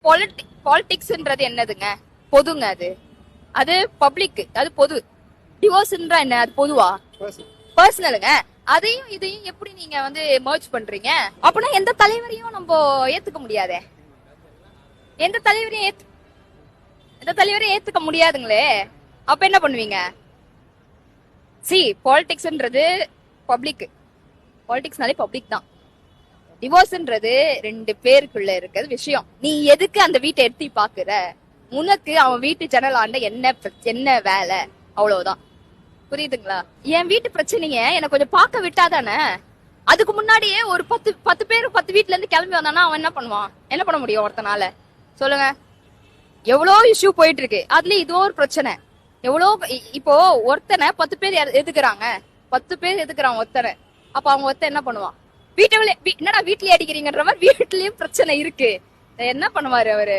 பாலிடிக்ஸ்ன்றது என்னதுங்க? பொதுங்க. அது அது பப்ளிக், அது பொது. டிவோர்ஸ்ன்றா என்ன? அது பொதுவா? பர்சனலுங்க. அதையும் இதையும் எப்படி நீங்க வந்து மர்ஜ் பண்றீங்க? அப்படின்னா எந்த தலைவரையும் நம்ம ஏத்துக்க முடியாதே. எந்த தலைவரையும் ஏத்துக்க முடியாதுங்களே. அப்ப என்ன பண்ணுவீங்க? பாலிடிக்ஸ்ன்றது பப்ளிக். பாலிடிக்ஸ்னாலே பப்ளிக் தான். டிவோர்ஸ்ன்றது ரெண்டு பேருக்குள்ள இருக்கிறது விஷயம். நீ எதுக்கு அந்த வீட்டை எடுத்து பாக்குற? உனக்கு அவன் வீட்டு ஜன்னல் ஆண்ட என்ன வேலை? அவ்வளவுதான். புரியுதுங்களா? என் வீட்டு பிரச்சனைய எனக்கு கொஞ்சம் பார்க்க விட்டாதானே. அதுக்கு முன்னாடியே ஒரு 10 பேர் 10 வீட்டுல இருந்து கிளம்பி வந்தானா அவன் என்ன பண்ணுவான்? என்ன பண்ண முடியும் ஒருத்தனால? சொல்லுங்க. எவ்வளவு இஷ்யூ போயிட்டு இருக்கு. அதுல இது ஒரு பிரச்சனை. இப்போ ஒருத்தனை 10 பேர் எதுக்குறாங்க. 10 பேர் எதுக்குறான் ஒருத்தனை. அப்ப அவங்க ஒருத்தன் என்ன பண்ணுவான்? என்னடா வீட்லயே அடிக்கிறீங்கன்ற மாதிரி வீட்லயும் பிரச்சனை இருக்கு. என்ன பண்ணுவாரு அவரு?